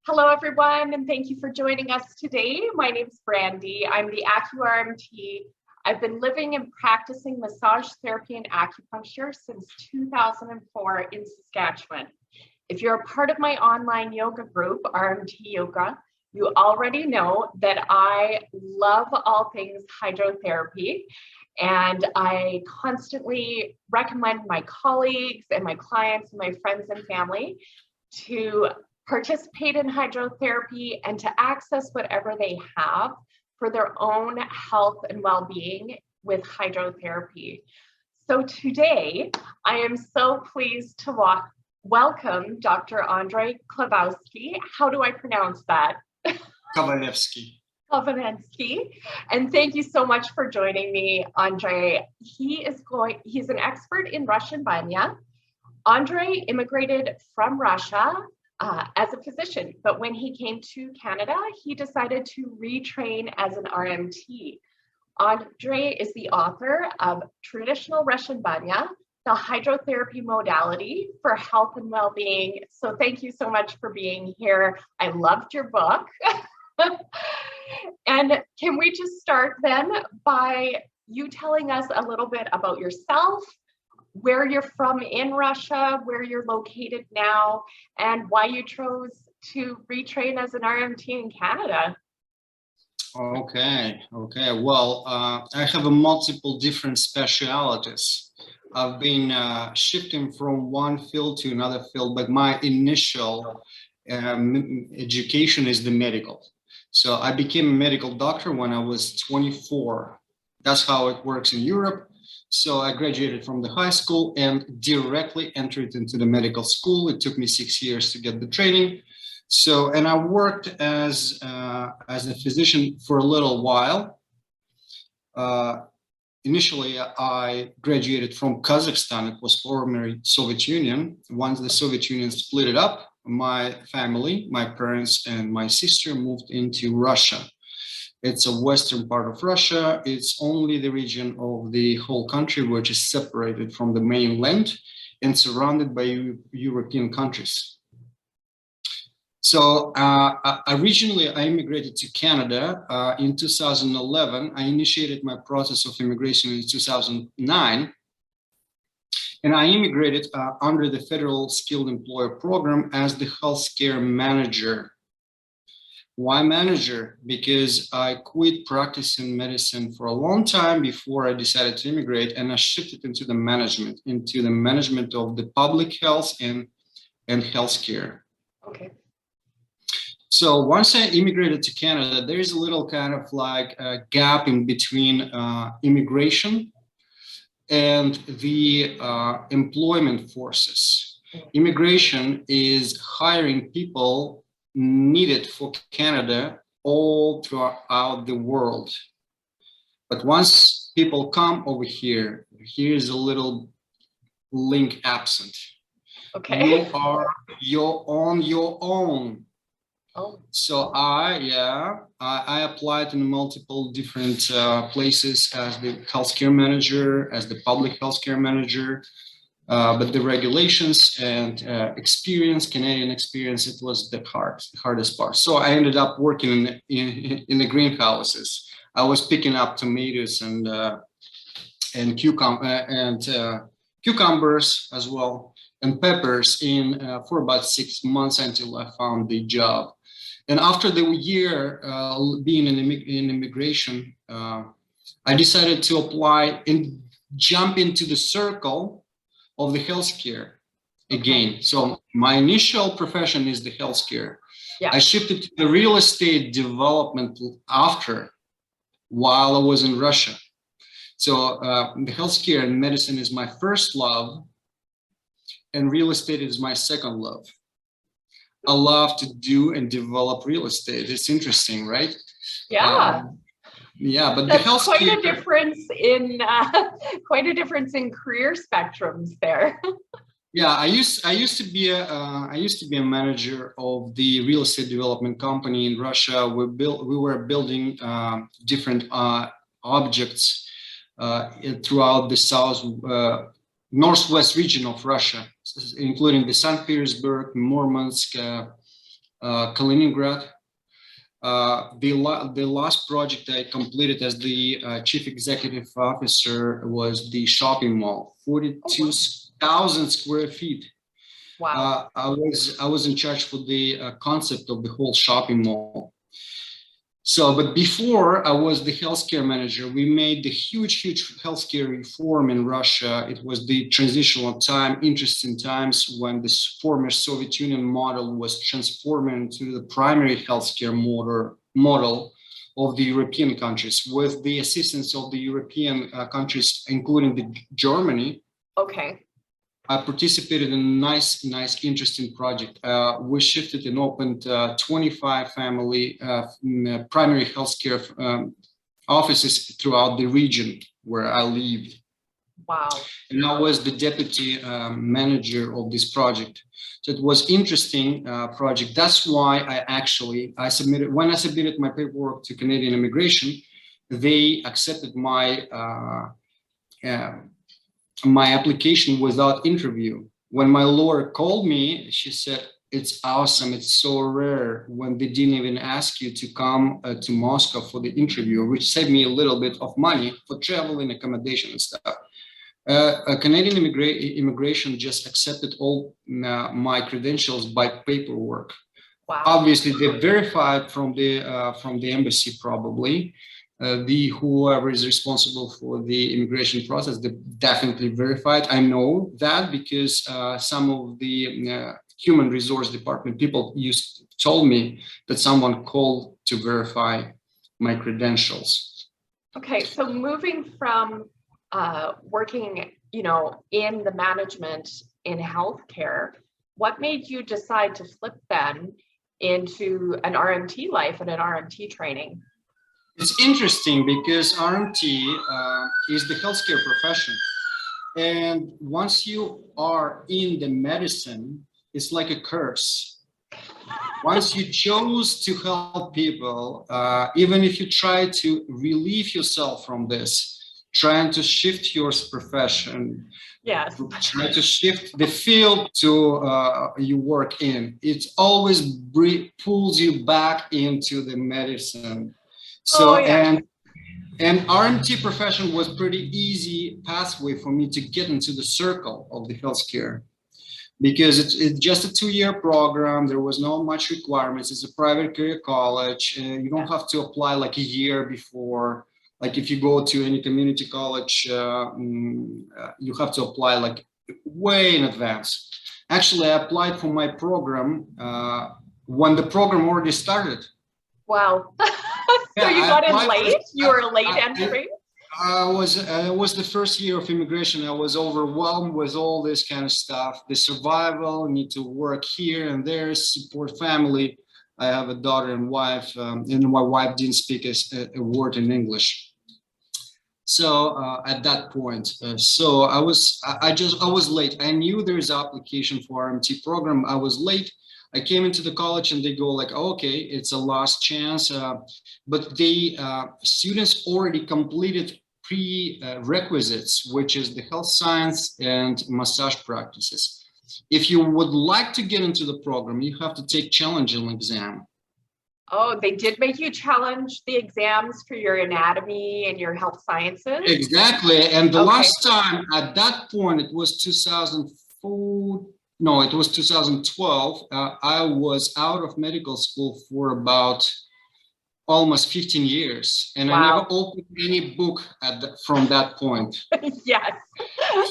Hello, everyone, and thank you for joining us today. My name is Brandy. I'm the AcuRMT. I've been living and practicing massage therapy and acupuncture since 2004 in Saskatchewan. If you're a part of my online yoga group, RMT Yoga, you already know that I love all things hydrotherapy, and I constantly recommend my colleagues and my clients and my friends and family to participate in hydrotherapy and to access whatever they have for their own health and well-being with hydrotherapy. So today, I am so pleased to welcome Dr. Andrei Kovalevskii. How do I pronounce that? Kovalevskii. Kovalevskii. And thank you so much for joining me, Andrei. He's an expert in Russian Banya. Andrei immigrated from Russia as a physician, but when he came to Canada, he decided to retrain as an RMT. Andrei is the author of Traditional Russian Banya, the hydrotherapy modality for health and well-being. So thank you so much for being here. I loved your book. And can we just start then by you telling us a little bit about yourself, where you're from in Russia, where you're located now, and why you chose to retrain as an RMT in Canada? Okay. Well, I have multiple different specialities. I've been shifting from one field to another field, but my initial education is the medical. So I became a medical doctor when I was 24. That's how it works in Europe. So I graduated from the high school and directly entered into the medical school. It took me 6 years to get the training. So, and I worked as a physician for a little while. Initially, I graduated from Kazakhstan. It was former Soviet Union. Once the Soviet Union split it up, my family, my parents and my sister moved into Russia. It's a western part of Russia. It's only the region of the whole country which is separated from the mainland and surrounded by European countries. So originally I immigrated to Canada in 2011. I initiated my process of immigration in 2009. And I immigrated under the Federal Skilled Employer Program as the healthcare manager. Why manager? Because I quit practicing medicine for a long time before I decided to immigrate, and I shifted into the management of the public health and healthcare. Okay. So once I immigrated to Canada, there's a little kind of like a gap in between immigration and the employment forces. Immigration is hiring people needed for Canada all throughout the world. But once people come over here, here's a little link absent. Okay. You're on your own. Oh. So I applied in multiple different places as the healthcare manager, as the public healthcare manager. But the regulations and Canadian experience, it was the hardest part. So I ended up working in the greenhouses. I was picking up tomatoes and cucumbers as well, and peppers for about 6 months until I found the job. And after the year being in immigration, I decided to apply and jump into the circle of the healthcare again. Okay. So my initial profession is the healthcare. Yeah. I shifted to the real estate development while I was in Russia. So the healthcare and medicine is my first love, and real estate is my second love. I love to do and develop real estate. It's interesting, right? Yeah. Yeah, but that's the healthcare, quite a difference in career spectrums there. Yeah, I used to be a manager of the real estate development company in Russia. We were building different objects throughout the northwest region of Russia, including the St. Petersburg, Murmansk, Kaliningrad. The last project I completed as the chief executive officer was the shopping mall, 42,000 square feet. Wow. I was in charge for the concept of the whole shopping mall. So, but before I was the healthcare manager, we made the huge healthcare reform in Russia. It was the transitional time, interesting times when this former Soviet Union model was transformed into the primary healthcare model of the European countries, with the assistance of the European countries, including Germany. Okay. I participated in a nice, interesting project. We shifted and opened 25 family primary healthcare offices throughout the region where I lived. Wow. And I was the deputy manager of this project. So it was interesting project. That's why I submitted, when I submitted my paperwork to Canadian Immigration, they accepted my application without interview. When my lawyer called me, she said, "It's awesome. It's so rare when they didn't even ask you to come to Moscow for the interview," which saved me a little bit of money for travel and accommodation and stuff. Canadian immigration just accepted all my credentials by paperwork. Wow. Obviously, they verified from the embassy probably. Whoever is responsible for the immigration process, they definitely verified. I know that because some of the human resource department people told me that someone called to verify my credentials. Okay, so moving from working, in the management in healthcare, what made you decide to flip then into an RMT life and an RMT training? It's interesting because RMT is the healthcare profession. And once you are in the medicine, it's like a curse. Once you chose to help people, even if you try to relieve yourself from this, trying to shift your profession, yes, try to shift the field you work in, it always pulls you back into the medicine. So, and RMT profession was pretty easy pathway for me to get into the circle of the healthcare, because it's just a 2-year program. There was not much requirements. It's a private career college. You don't have to apply like a year before. Like if you go to any community college, you have to apply like way in advance. Actually, I applied for my program when the program already started. Wow. So you got in late? You were a late entry? It was the first year of immigration. I was overwhelmed with all this kind of stuff. The survival, need to work here and there, support family. I have a daughter and wife, and my wife didn't speak a word in English. So at that point, so I was late. I knew there's application for RMT program. I was late. I came into the college and they go like, okay, it's a last chance. But the students already completed prerequisites, which is the health science and massage practices. If you would like to get into the program, you have to take challenging exam. Oh, they did make you challenge the exams for your anatomy and your health sciences? Exactly. And the last time at that point, it was 2004. No, it was 2012. I was out of medical school for about almost 15 years. And I never opened any book from that point. Yes.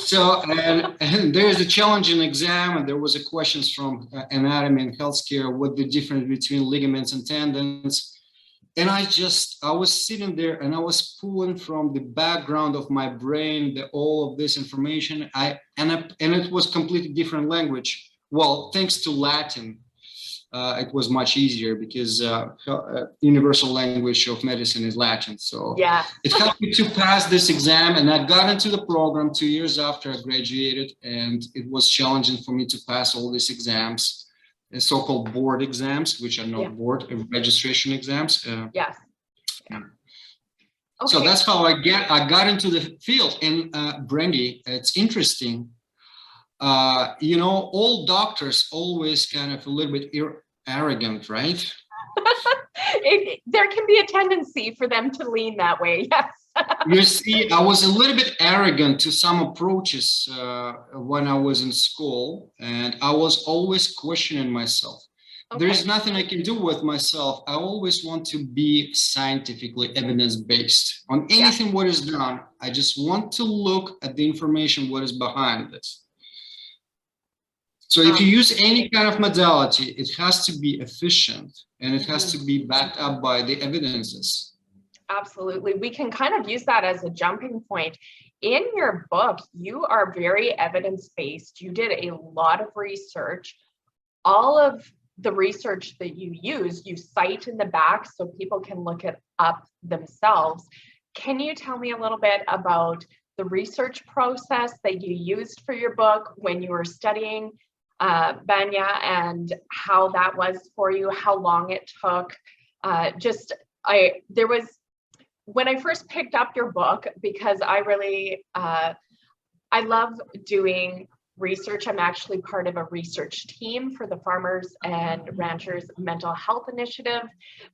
So, and there is a challenging exam, and there was a questions from anatomy and healthcare, what the difference between ligaments and tendons. And I was sitting there and I was pulling from the background of my brain all of this information. And it was completely different language. Well, thanks to Latin, it was much easier because universal language of medicine is Latin. So it helped me to pass this exam, and I got into the program 2 years after I graduated, and it was challenging for me to pass all these exams. So-called board exams, which are not board registration exams. Yes. Yeah. Okay. So that's how I got into the field. And Brandy, it's interesting. All doctors always kind of a little bit arrogant, right? There can be a tendency for them to lean that way. Yes. You see, I was a little bit arrogant to some approaches when I was in school, and I was always questioning myself. Okay. There is nothing I can do with myself. I always want to be scientifically evidence-based on anything what is done. I just want to look at the information what is behind this. So if you use any kind of modality, it has to be efficient and it has to be backed up by the evidences. Absolutely. We can kind of use that as a jumping point. In your book, you are very evidence-based. You did a lot of research. All of the research that you use, you cite in the back so people can look it up themselves. Can you tell me a little bit about the research process that you used for your book when you were studying Banya, and how that was for you, how long it took? When I first picked up your book, because I really, I love doing research. I'm actually part of a research team for the Farmers and Ranchers Mental Health Initiative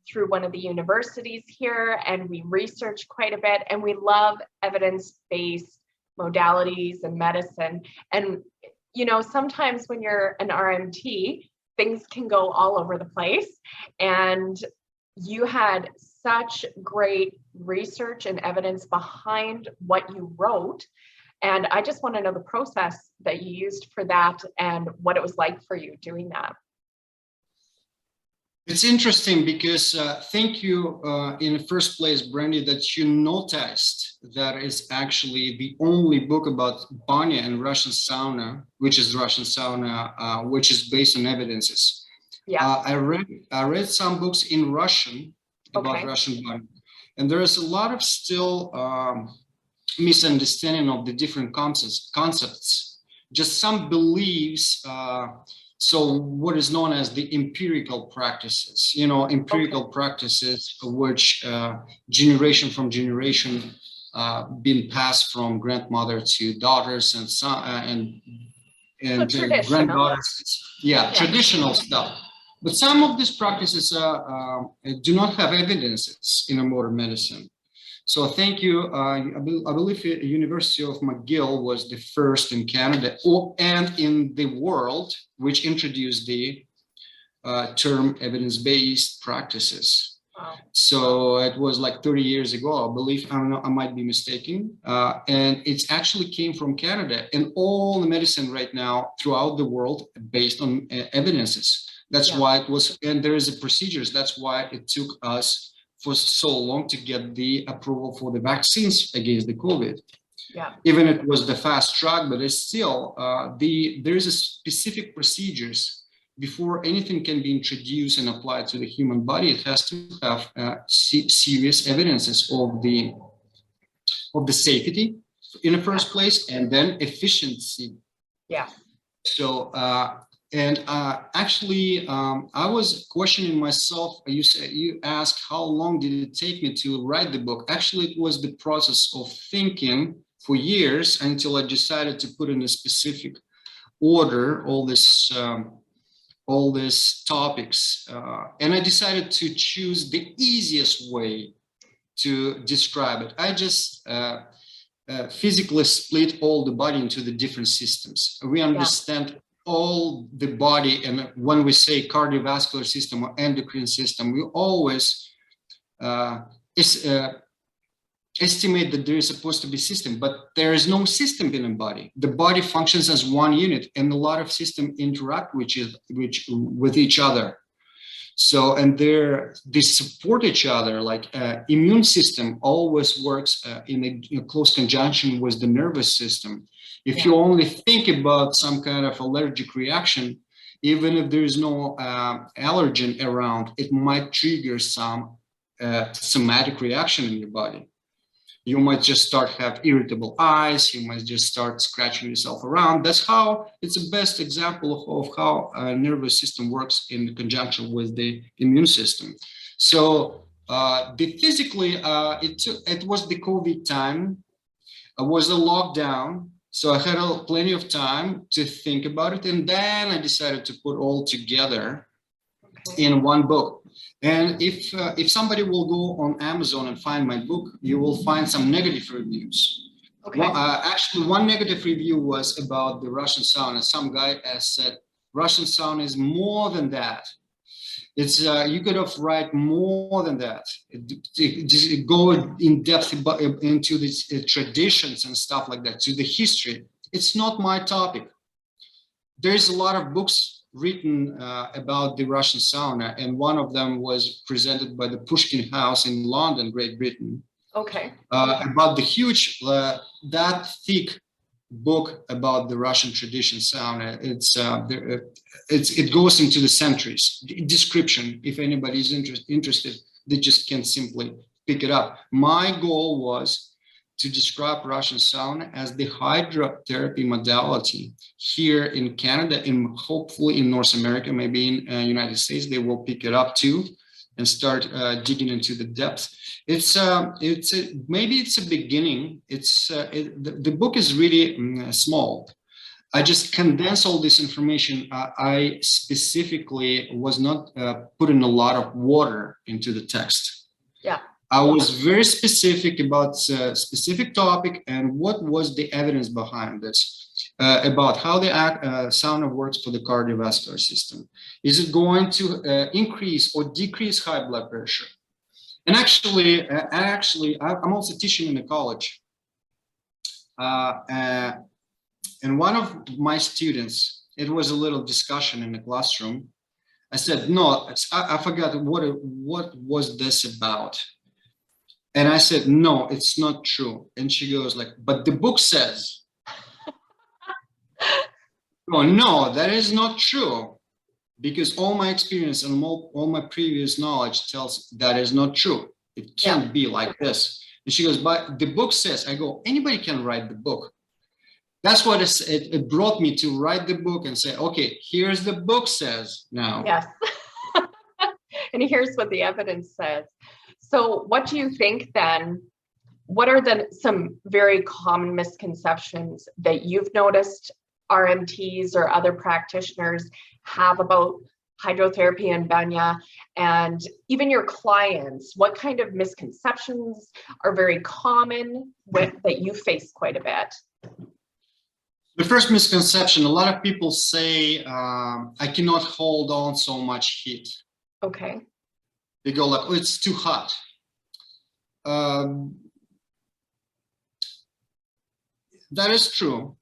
through one of the universities here, and we research quite a bit, and we love evidence-based modalities and medicine. And you know, sometimes when you're an RMT, things can go all over the place, and you had such great research and evidence behind what you wrote. And I just want to know the process that you used for that and what it was like for you doing that. It's interesting because thank you in the first place, Brandy, that you noticed that is actually the only book about Banya and Russian sauna, which is which is based on evidences. Yeah. I read some books in Russian about Russian Banya, and there is a lot of still misunderstanding of the different concepts. Just some beliefs. So what is known as the empirical practices, you know, empirical practices which generation from generation been passed from grandmother to daughters and son and granddaughters. Yeah, traditional stuff. But some of these practices do not have evidences in a modern medicine. So thank you. I believe the University of McGill was the first in Canada and in the world which introduced the term evidence-based practices. Wow. So it was like 30 years ago, I believe. I don't know, I might be mistaken. And it actually came from Canada, and all the medicine right now throughout the world based on evidences. That's why it was, and there is a procedures. That's why it took us for so long to get the approval for the vaccines against the COVID. Yeah. Even it was the fast track, but it's still there is a specific procedures before anything can be introduced and applied to the human body. It has to have serious evidences of the safety in the first place, and then efficiency. Yeah. So actually, I was questioning myself. You asked how long did it take me to write the book? Actually, it was the process of thinking for years until I decided to put in a specific order all these topics, and I decided to choose the easiest way to describe it. I just physically split all the body into the different systems. We understand all the body, and when we say cardiovascular system or endocrine system, we always estimate that there is supposed to be system, but there is no system in the body. The body functions as one unit, and a lot of systems interact with each other. So, and they support each other. Like immune system always works in a close conjunction with the nervous system. If you only think about some kind of allergic reaction, even if there is no allergen around, it might trigger some somatic reaction in your body. You might just start have irritable eyes. You might just start scratching yourself around. That's how it's the best example of how a nervous system works in conjunction with the immune system. So physically, it was the COVID time. It was a lockdown. So I had plenty of time to think about it. And then I decided to put all together Okay. in one book. And if somebody will go on Amazon and find my book, you will find some negative reviews. Okay. Actually, one negative review was about the Russian sauna. Some guy has said Russian sauna is more than that. It's you could have write more than that. Go in depth into the traditions and stuff like that, to the history. It's not my topic. There's a lot of books written about the Russian sauna, and one of them was presented by the Pushkin House in London, Great Britain. Okay. About the huge, that thick book about the Russian tradition sauna. It goes into the centuries. Description, if anybody is interested, they just can simply pick it up. My goal was to describe Russian sauna as the hydrotherapy modality here in Canada, and hopefully in North America, maybe in United States, they will pick it up too and start digging into the depth. Maybe it's a beginning. The book is really small. I just condense all this information. I specifically was not putting a lot of water into the text. Yeah. I was very specific about a specific topic and what was the evidence behind this, about how the sauna works for the cardiovascular system. Is it going to increase or decrease high blood pressure? And actually, I'm also teaching in a college. And one of my students, it was a little discussion in the classroom. I said, no, I forgot what was this about. And I said, no, it's not true. And she goes like, but the book says. Oh, no, that is not true. Because all my experience and all my previous knowledge tells that is not true. It can't be like this. And she goes, but the book says. I go, anybody can write the book. That's what it brought me to write the book and say, okay, here's the book says now. Yes. And here's what the evidence says. So what do you think then? What are some very common misconceptions that you've noticed RMTs or other practitioners have about hydrotherapy and Banya, and even your clients? What kind of misconceptions are very common that you face quite a bit? The first misconception, a lot of people say, I cannot hold on so much heat. Okay. They go like, oh, it's too hot. That is true.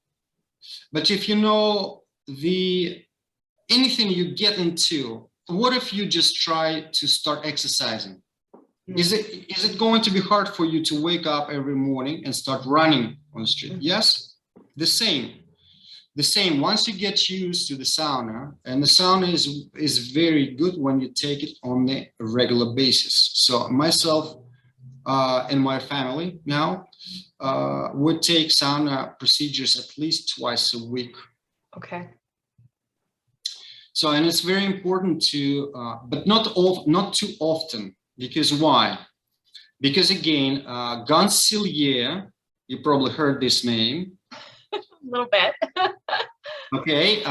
But if you know anything you get into, what if you just try to start exercising? Mm-hmm. Is it going to be hard for you to wake up every morning and start running on the street? Mm-hmm. Yes, the same. Once you get used to the sauna, and the sauna is very good when you take it on a regular basis. So myself and my family now would take sauna procedures at least twice a week. Okay. So, and it's very important to, but not too often. Because why? Because again, Gansillier, you probably heard this name. A little bit. Okay,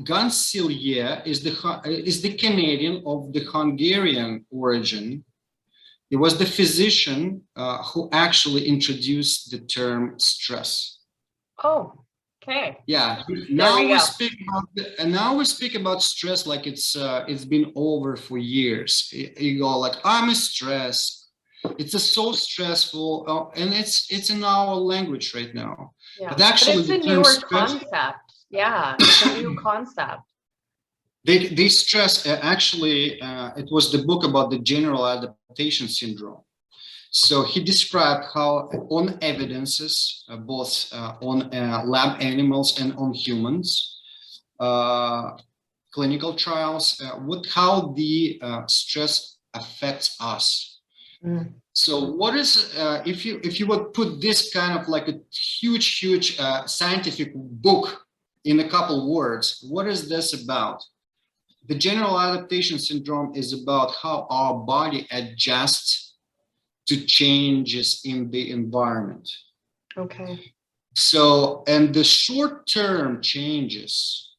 Gansillier is the Canadian of the Hungarian origin. He was the physician who actually introduced the term stress. Oh, okay. Yeah. Now we speak about stress like it's been over for years. You go like, I'm stressed. It's so stressful, and it's in our language right now. Yeah, but actually, it's a newer concept. Yeah, it's a new concept. They stress, actually, it was the book about the general adaptation syndrome. So he described how on evidences, both on lab animals and on humans, clinical trials, how the stress affects us. Mm. So what is, if you would put this kind of like a huge scientific book in a couple words, what is this about? The general adaptation syndrome is about how our body adjusts to changes in the environment. Okay. So, and the short-term changes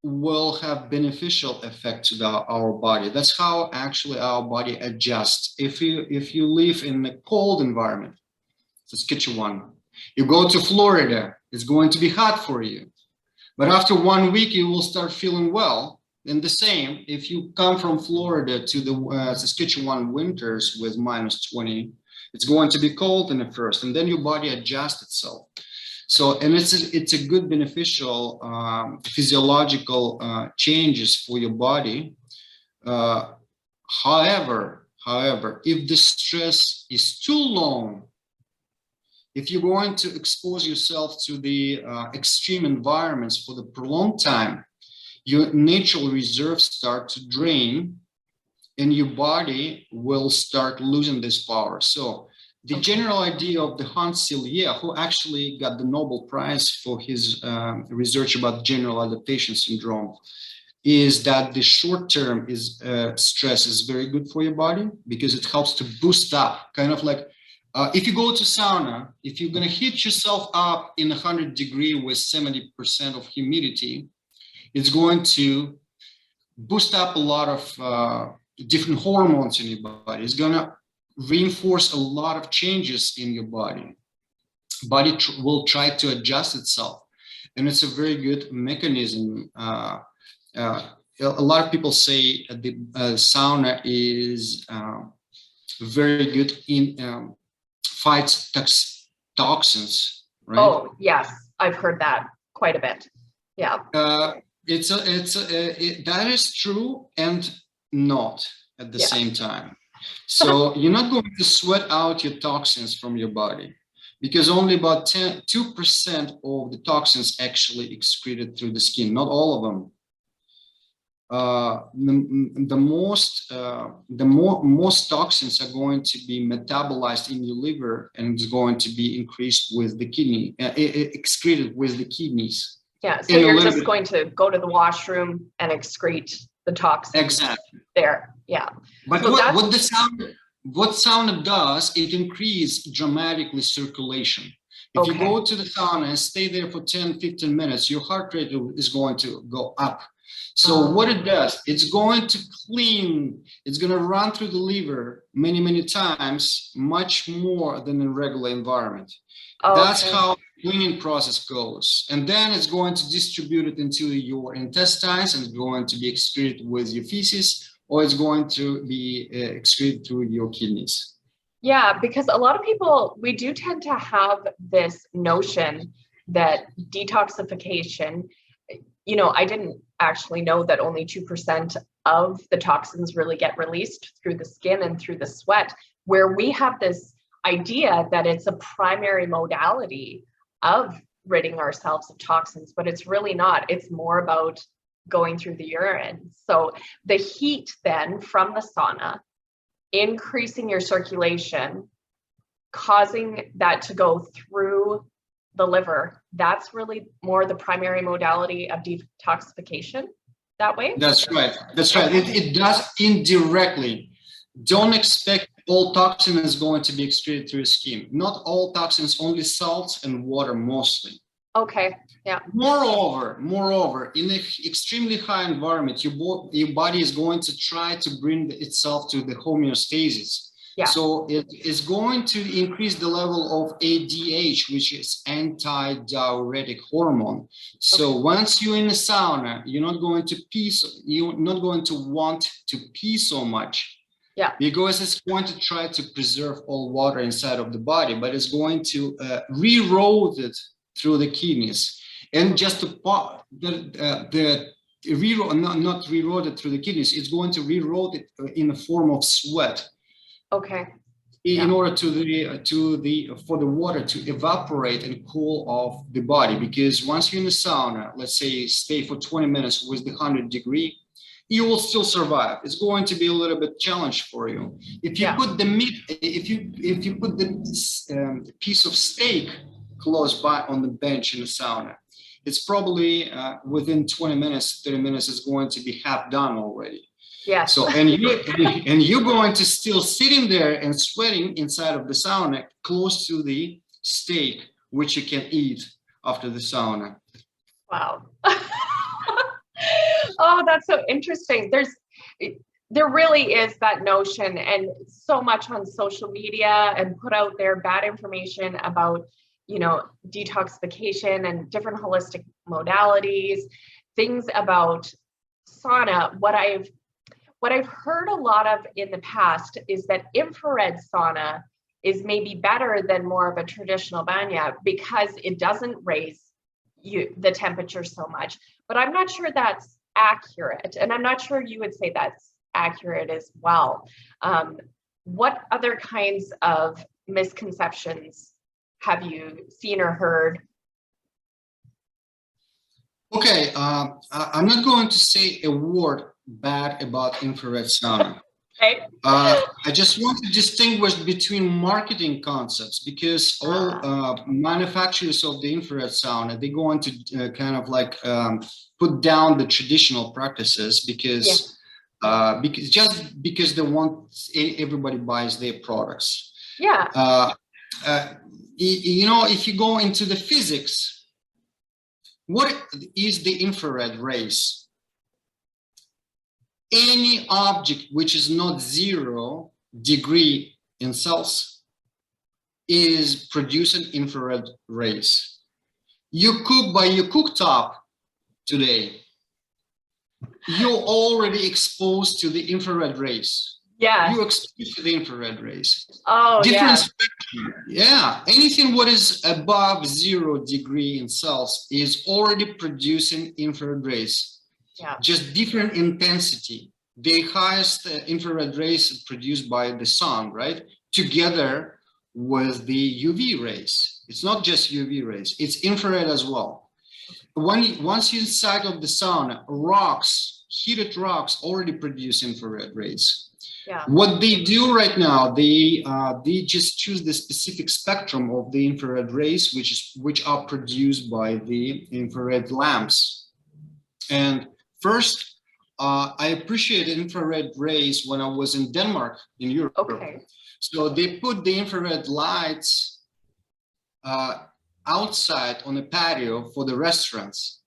will have beneficial effect to our body. That's how actually our body adjusts. If you live in a cold environment, Saskatchewan, you go to Florida, it's going to be hot for you. But after 1 week, you will start feeling well. And the same, if you come from Florida to the Saskatchewan winters with -20, it's going to be cold in the first, and then your body adjusts itself. So, and it's a good beneficial physiological changes for your body. However, if the stress is too long, if you're going to expose yourself to the extreme environments for the prolonged time, your natural reserves start to drain and your body will start losing this power. So the general idea of the Hans Selye, who actually got the Nobel Prize for his research about general adaptation syndrome, is that the short term is stress is very good for your body because it helps to boost up, kind of like if you go to sauna, if you're going to heat yourself up in 100 degrees with 70% of humidity, it's going to boost up a lot of different hormones in your body. It's going to reinforce a lot of changes in your body. Body will try to adjust itself. And it's a very good mechanism. A lot of people say the sauna is very good in fights toxins, right? Oh, yes. I've heard that quite a bit. Yeah. That is true and not at the same time. So you're not going to sweat out your toxins from your body because only about 2% of the toxins actually excreted through the skin, not all of them. Most toxins are going to be metabolized in your liver and it's going to be increased with the kidney, excreted with the kidneys. Yeah, so you're just going to go to the washroom and excrete the toxins. Exactly. There, yeah. But so what sauna does, it increases dramatically circulation. If you go to the sauna and stay there for 10, 15 minutes, your heart rate is going to go up. So what it does, it's going to clean, it's going to run through the liver many, many times, much more than in regular environment. That's how the cleaning process goes. And then it's going to distribute it into your intestines and it's going to be excreted with your feces, or it's going to be excreted through your kidneys. Yeah, because a lot of people, we do tend to have this notion that detoxification, you know, I didn't actually know that only 2% of the toxins really get released through the skin and through the sweat, where we have this idea that it's a primary modality of ridding ourselves of toxins, but it's really not. It's more about going through the urine. So the heat then from the sauna, increasing your circulation, causing that to go through the liver, that's really more the primary modality of detoxification that way? That's right. That's right. It does indirectly. Don't expect all toxin is going to be excreted through your skin. Not all toxins, only salts and water mostly. Okay, yeah. Moreover, in an extremely high environment, your body is going to try to bring itself to the homeostasis. Yeah. So it is going to increase the level of ADH, which is anti-diuretic hormone. So once you're in a sauna, you're not going to pee, you're not going to want to pee so much. Yeah. Because it's going to try to preserve all water inside of the body, but it's going to reroute it through the kidneys. And just to not reroute it through the kidneys, it's going to reroute it in the form of sweat. Okay. In order for the water to evaporate and cool off the body, because once you're in the sauna, let's say stay for 20 minutes with the 100 degree, you will still survive. It's going to be a little bit challenge for you. If you put the meat, if you put the piece of steak close by on the bench in the sauna, it's probably within 20 minutes, 30 minutes, it's going to be half done already. Yeah. So and you're going to still sitting there and sweating inside of the sauna close to the steak, which you can eat after the sauna. Wow. Oh, that's so interesting. There really is that notion, and so much on social media and put out there bad information about, detoxification and different holistic modalities, things about sauna. What I've heard a lot of in the past is that infrared sauna is maybe better than more of a traditional banya because it doesn't raise the temperature so much. But I'm not sure that's accurate, and I'm not sure you would say that's accurate as well. What other kinds of misconceptions have you seen or heard? Okay, I'm not going to say a word bad about infrared sauna. Okay. I just want to distinguish between marketing concepts, because all manufacturers of the infrared sauna, they go on to kind of like put down the traditional practices because they want everybody buys their products. Yeah. If you go into the physics, what is the infrared rays? Any object which is not 0 degree in Celsius is producing infrared rays. You cook by your cooktop today, you're already exposed to the infrared rays. Yeah. You're exposed to the infrared rays. Oh, different spectrum. Yeah. Anything what is above 0 degree in Celsius is already producing infrared rays. Yeah. Just different intensity. The highest infrared rays produced by the sun, right? Together with the UV rays. It's not just UV rays, it's infrared as well. Once you're inside of the sauna, heated rocks already produce infrared rays. Yeah. What they do right now, they just choose the specific spectrum of the infrared rays, which are produced by the infrared lamps. And first, I appreciated infrared rays when I was in Denmark, in Europe. Okay. So they put the infrared lights outside on a patio for the restaurants.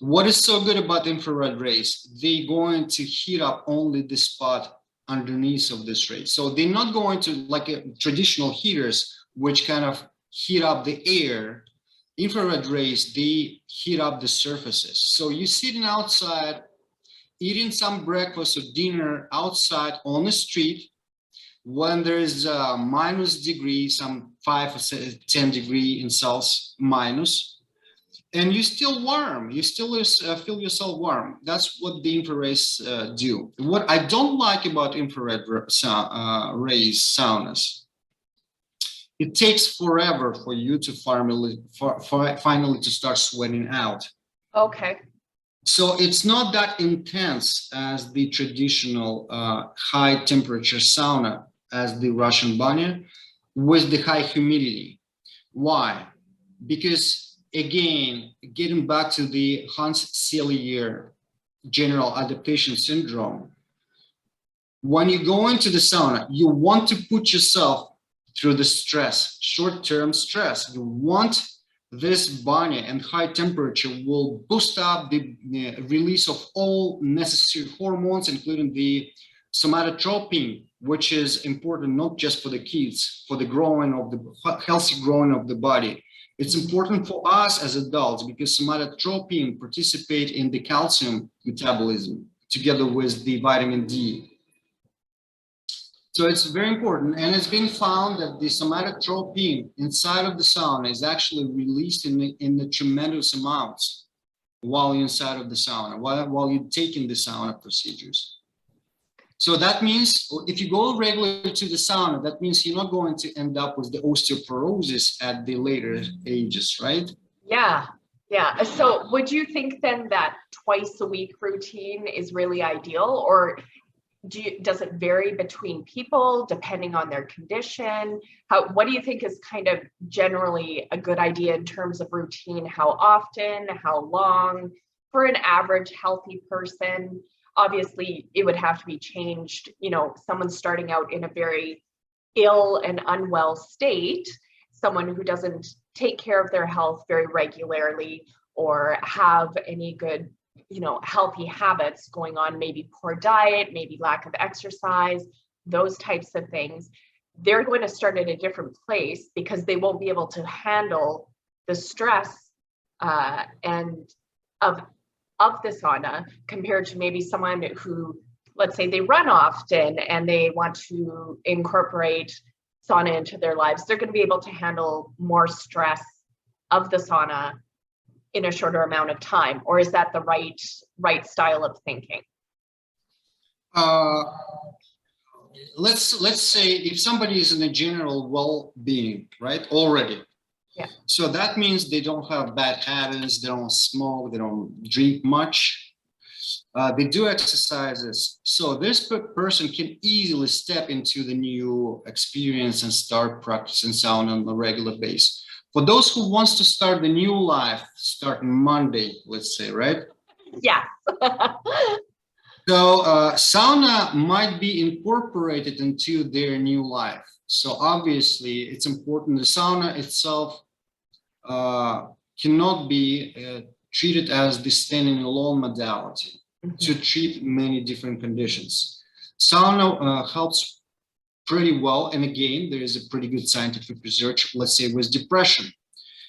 What is so good about infrared rays? They're going to heat up only the spot underneath of this ray. So they're not going to, like traditional heaters, which kind of heat up the air. Infrared rays, they heat up the surfaces. So you're sitting outside, eating some breakfast or dinner outside on the street, when there is a minus degree, some 5 or 10 degree in Celsius minus, and you're still warm. You still feel yourself warm. That's what the infrared do. What I don't like about infrared rays saunas, it takes forever for you to finally to start sweating out. Okay. So it's not that intense as the traditional high temperature sauna, as the Russian Banya, with the high humidity. Why? Because again, getting back to the Hans-Selye general adaptation syndrome, when you go into the sauna, you want to put yourself through the stress, short-term stress. You want this banya and high temperature will boost up the release of all necessary hormones, including the somatotropin, which is important not just for the kids, for the growing of the healthy growing of the body. It's important for us as adults because somatotropin participate in the calcium metabolism together with the vitamin D. So it's very important, and it's been found that the somatotropin inside of the sauna is actually released in the tremendous amounts while you're inside of the sauna, while you're taking the sauna procedures. So that means if you go regularly to the sauna, that means you're not going to end up with the osteoporosis at the later ages, right? Yeah, yeah. So would you think then that twice a week routine is really ideal, or does it vary between people depending on their condition? What do you think is kind of generally a good idea in terms of routine? How often, how long for an average healthy person? Obviously it would have to be changed. Someone starting out in a very ill and unwell state, someone who doesn't take care of their health very regularly or have any good healthy habits going on, maybe poor diet, maybe lack of exercise, those types of things, they're going to start at a different place because they won't be able to handle the stress and of the sauna compared to maybe someone who, let's say they run often and they want to incorporate sauna into their lives. They're going to be able to handle more stress of the sauna in a shorter amount of time. Or is that the right style of thinking? Let's say if somebody is in a general well-being, right, already. Yeah. So that means they don't have bad habits, they don't smoke, they don't drink much, they do exercises. So this person can easily step into the new experience and start practicing sauna on a regular basis. For those who wants to start the new life, starting Monday, let's say, right? Yeah. So sauna might be incorporated into their new life. So obviously it's important. The sauna itself cannot be treated as the standing alone modality to treat many different conditions. Sauna helps pretty well. And again, there is a pretty good scientific research, let's say with depression.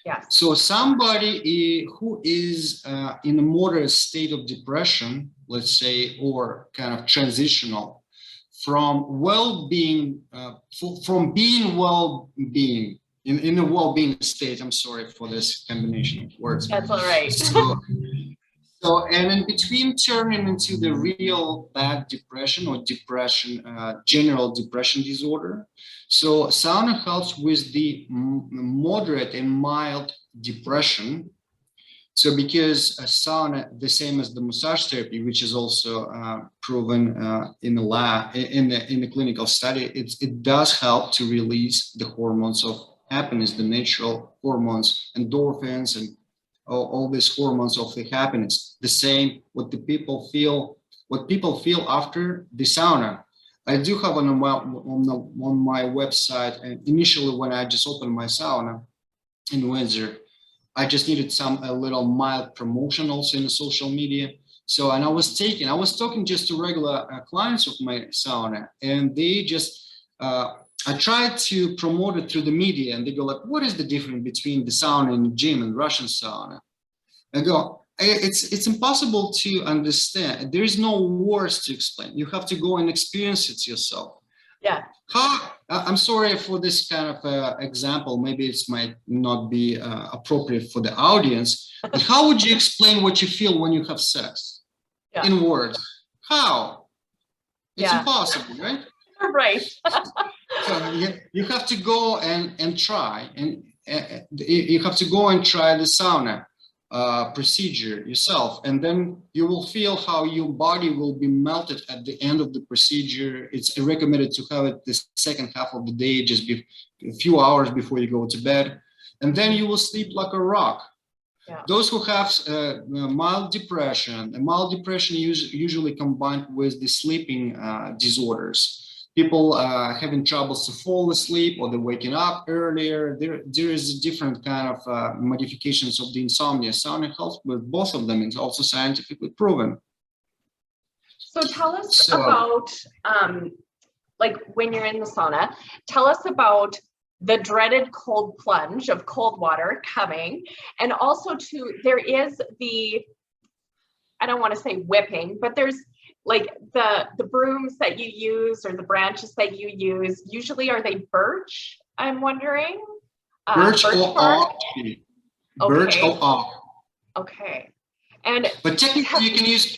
Yes. So somebody who is in a moderate state of depression, let's say, or kind of transitional from well-being, from being well-being in a well-being state. I'm sorry for this combination of words. That's all right. So, and in between turning into the real bad depression or depression, general depression disorder. So sauna helps with the moderate and mild depression. So because sauna, the same as the massage therapy, which is also proven in the lab, in the clinical study, it does help to release the hormones of happiness, the natural hormones, endorphins, and all these hormones of the happiness. The same what people feel after the sauna. I do have on my website, and initially when I just opened my sauna in Windsor, I just needed a little mild promotion also in the social media. So, and I was talking just to regular clients of my sauna, and they just, I tried to promote it through the media, and they go like, what is the difference between the sauna and the gym and Russian sauna? I go, it's impossible to understand. There is no words to explain. You have to go and experience it yourself. Yeah. I'm sorry for this kind of example. Maybe it might not be appropriate for the audience, but how would you explain what you feel when you have sex? Yeah. In words? How? It's impossible, right? Right. So you have to go and try, and you have to go and try the sauna procedure yourself, and then you will feel how your body will be melted at the end of the procedure. It's recommended to have it the second half of the day, just a few hours before you go to bed, and then you will sleep like a rock. Yeah. Those who have mild depression usually combined with the sleeping disorders. People having troubles to fall asleep, or they're waking up earlier. There is a different kind of modifications of the insomnia. Sauna helps with both of them. It's also scientifically proven. So tell us about, like when you're in the sauna, tell us about the dreaded cold plunge of cold water coming. And also there is I don't want to say whipping, but there's like the brooms that you use or the branches that you use. Usually are they birch? I'm wondering. Birch or oak. Birch or oak. Okay. But technically you can use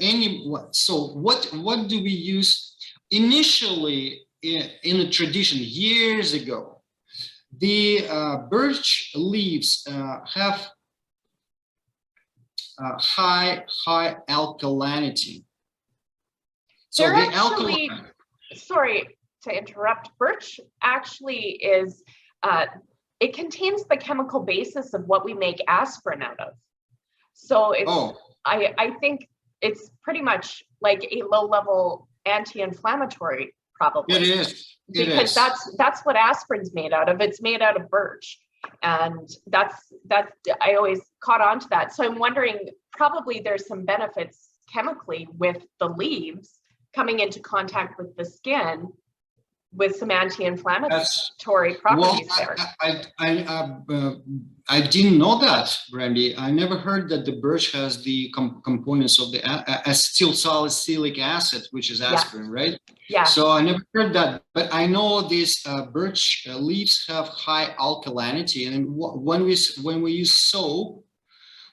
any. So what do we use initially in a tradition years ago? The birch leaves have high alkalinity. So they're actually, sorry to interrupt, birch actually is, it contains the chemical basis of what we make aspirin out of. So it's, I think it's pretty much like a low-level anti-inflammatory, probably. It is. Because that's what aspirin's made out of. It's made out of birch. And that's I always caught on to that. So I'm wondering, probably there's some benefits chemically with the leaves coming into contact with the skin with some anti-inflammatory properties there. I didn't know that, Brandy. I never heard that the birch has the components of the acetyl salicylic acid, which is aspirin, right? Yeah. So I never heard that, but I know these birch leaves have high alkalinity, and when we use soap,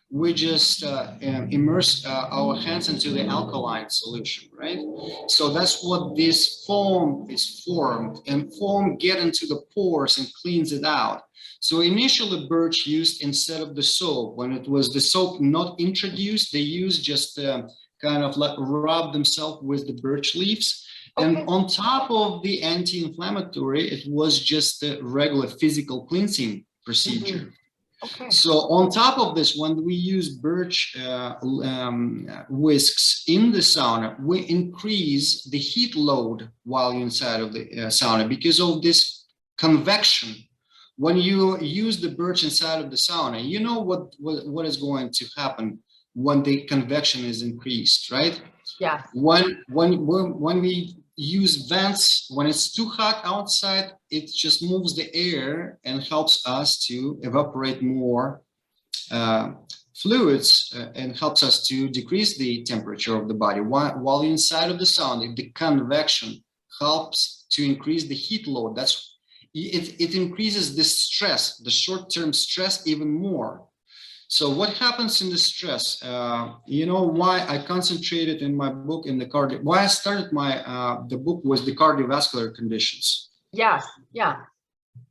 we just immerse our hands into the alkaline solution, right? So that's what this foam is formed, and foam get into the pores and cleans it out. So initially birch used instead of the soap. When it was the soap not introduced, they used just kind of like rub themselves with the birch leaves. Okay. And on top of the anti-inflammatory, it was just a regular physical cleansing procedure. Mm-hmm. Okay. So on top of this, when we use birch whisks in the sauna, we increase the heat load while you're inside of the sauna because of this convection. When you use the birch inside of the sauna, you know what is going to happen when the convection is increased, right? Yeah. When we use vents, when it's too hot outside, it just moves the air and helps us to evaporate more fluids and helps us to decrease the temperature of the body. While inside of the sauna, the convection helps to increase the heat load. It increases the stress, the short-term stress even more. So what happens in the stress? You know why I concentrated in my book in the cardio. Why I started the book was the cardiovascular conditions. Yes. Yeah.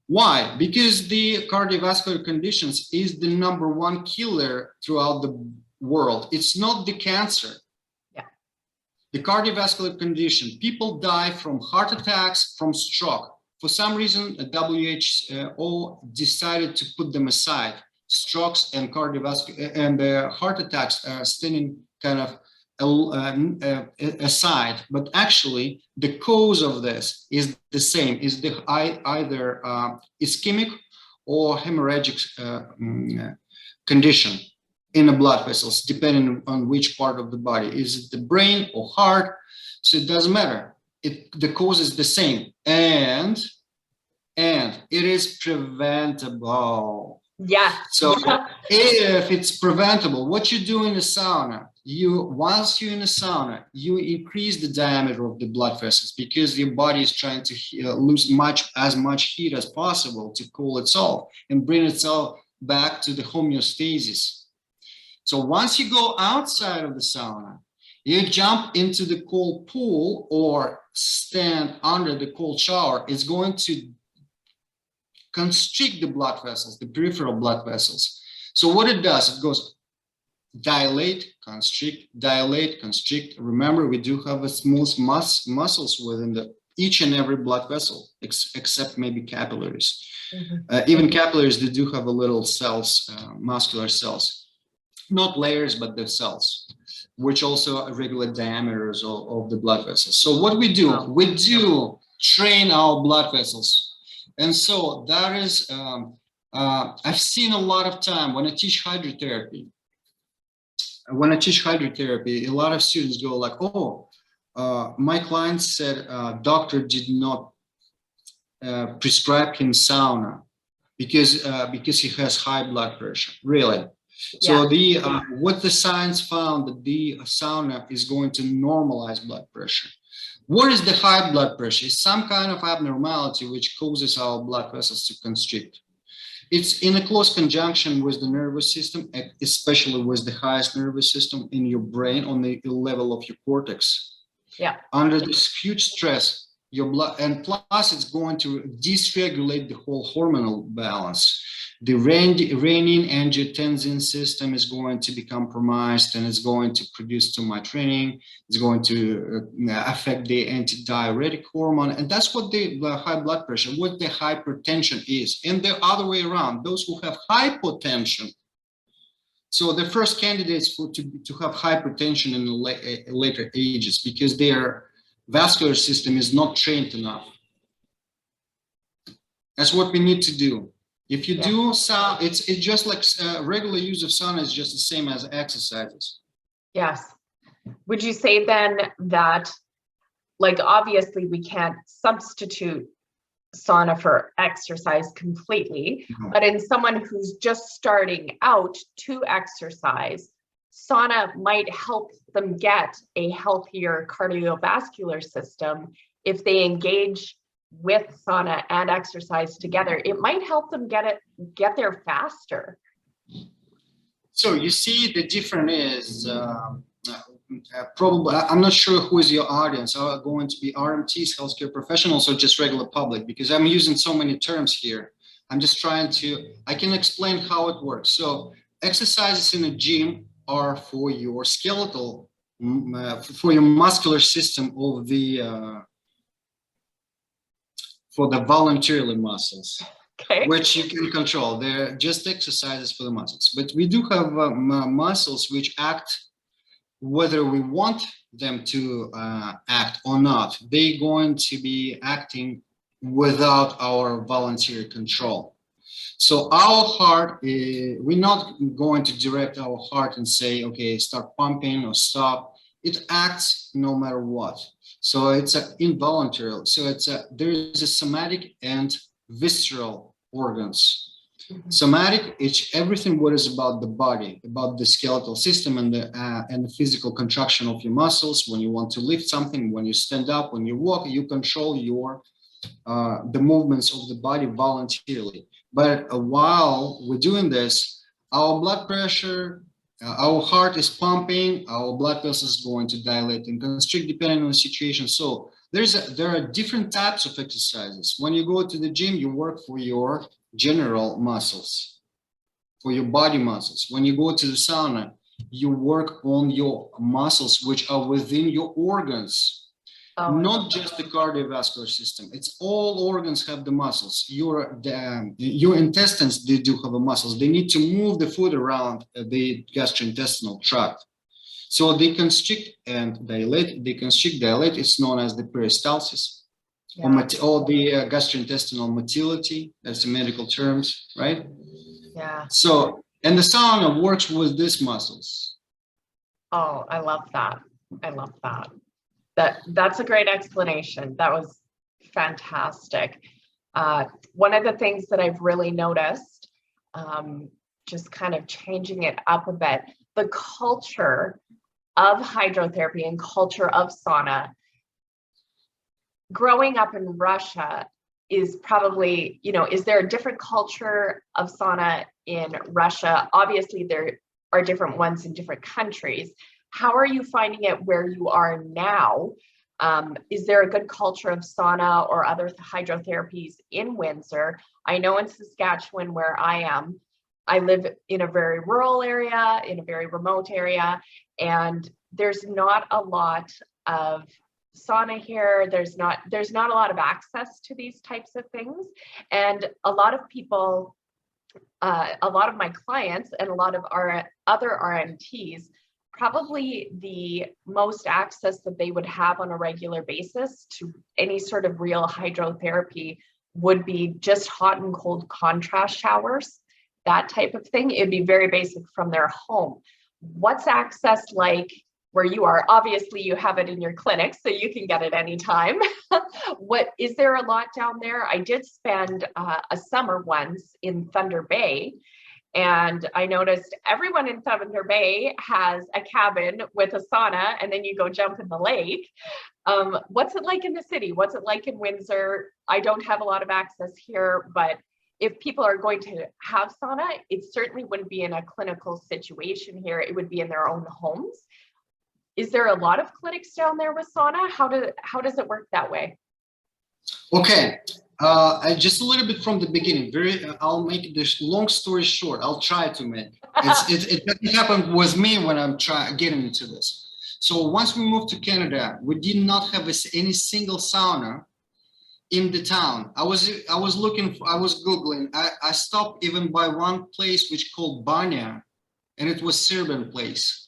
Why? Because the cardiovascular conditions is the #1 killer throughout the world. It's not the cancer. Yeah. The cardiovascular condition. People die from heart attacks, from stroke. For some reason, WHO decided to put them aside. Strokes and cardiovascular and heart attacks are standing kind of aside, but actually the cause of this is the same, is the either ischemic or hemorrhagic condition in the blood vessels, depending on which part of the body. Is it the brain or heart? So it doesn't matter. The cause is the same, and it is preventable. Yeah. So if it's preventable, what you do in the sauna, whilst you're in the sauna, you increase the diameter of the blood vessels because your body is trying to lose as much heat as possible to cool itself and bring itself back to the homeostasis. So once you go outside of the sauna, you jump into the cold pool or stand under the cold shower, it's going to constrict the blood vessels, the peripheral blood vessels. So what it does, it goes dilate, constrict, dilate, constrict. Remember, we do have a smooth muscles within each and every blood vessel, except maybe capillaries. Mm-hmm. Even capillaries, they do have a little cells, muscular cells, not layers, but the cells, which also regulate diameters of the blood vessels. So what we do, we do train our blood vessels. And so that is, I've seen a lot of time when I teach hydrotherapy. When I teach hydrotherapy, a lot of students go like, oh, my client said doctor did not prescribe him sauna because he has high blood pressure. Really? So what the science found that the sauna is going to normalize blood pressure. What is the high blood pressure? It's some kind of abnormality which causes our blood vessels to constrict. It's in a close conjunction with the nervous system, especially with the highest nervous system in your brain on the level of your cortex. Yeah. Under this huge stress, your blood, and plus it's going to dysregulate the whole hormonal balance. The renin-angiotensin system is going to be compromised, and it's going to produce too much renin. It's going to affect the antidiuretic hormone, and that's what the high blood pressure, what the hypertension is. And the other way around, those who have hypotension. So the first candidates to have hypertension in the later ages because their vascular system is not trained enough. That's what we need to do. If you do sauna, it's just like regular use of sauna is just the same as exercises. Yes. Would you say then that, like, obviously we can't substitute sauna for exercise completely, but in someone who's just starting out to exercise, sauna might help them get a healthier cardiovascular system if they engage with sauna and exercise together. It might help them get there faster. So you see, the difference is probably, I'm not sure who is your audience. Are going to be RMTs, healthcare professionals, or just regular public? Because I'm using so many terms here. I'm just trying to, I can explain how it works. So exercises in a gym are for your skeletal, for your muscular system of the, for the voluntarily muscles. Okay. Which you can control. They're just exercises for the muscles. But we do have muscles which act whether we want them to act or not. They're going to be acting without our voluntary control. So our heart, we're not going to direct our heart and say, okay, start pumping or stop. It acts no matter what. So it's involuntary. So there is a somatic and visceral organs. Somatic, it's everything what is about the body, about the skeletal system and the physical contraction of your muscles. When you want to lift something, when you stand up, when you walk, you control your the movements of the body voluntarily. But while we're doing this, our blood pressure, our heart is pumping, our blood vessels is going to dilate and constrict depending on the situation. So there are different types of exercises. When you go to the gym, you work for your general muscles, for your body muscles. When you go to the sauna, you work on your muscles which are within your organs. Not just the cardiovascular system. It's all organs have the muscles. Your intestines, they do have the muscles. They need to move the food around the gastrointestinal tract. So they constrict and dilate. They constrict, dilate. It's known as the peristalsis, or the gastrointestinal motility. That's the medical terms, right? Yeah. So, and the sauna works with these muscles. Oh, I love that. I love that. That's a great explanation. That was fantastic. One of the things that I've really noticed, just kind of changing it up a bit, the culture of hydrotherapy and culture of sauna, growing up in Russia is probably, is there a different culture of sauna in Russia? Obviously, there are different ones in different countries. How are you finding it where you are now? Is there a good culture of sauna or other hydrotherapies in Windsor? I know in Saskatchewan, where I am, I live in a very rural area, in a very remote area, and there's not a lot of sauna here. There's not a lot of access to these types of things. And a lot of people, a lot of my clients and a lot of our other RMTs, probably the most access that they would have on a regular basis to any sort of real hydrotherapy would be just hot and cold contrast showers, that type of thing. It'd be very basic from their home. What's access like where you are? Obviously, you have it in your clinic, so you can get it anytime. What is there a lot down there? I did spend a summer once in Thunder Bay, and I noticed everyone in Thunder Bay has a cabin with a sauna, and then you go jump in the lake. What's it like in the city? What's it like in Windsor? I don't have a lot of access here, but if people are going to have sauna, it certainly wouldn't be in a clinical situation here. It would be in their own homes. Is there a lot of clinics down there with sauna? How does it work that way? Okay. Just a little bit from the beginning. I'll make this long story short. I'll try to make it doesn't happen with me when I'm getting into this. So once we moved to Canada, we did not have any single sauna in the town. I was Googling. I stopped even by one place which called Banya, and it was Serbian place.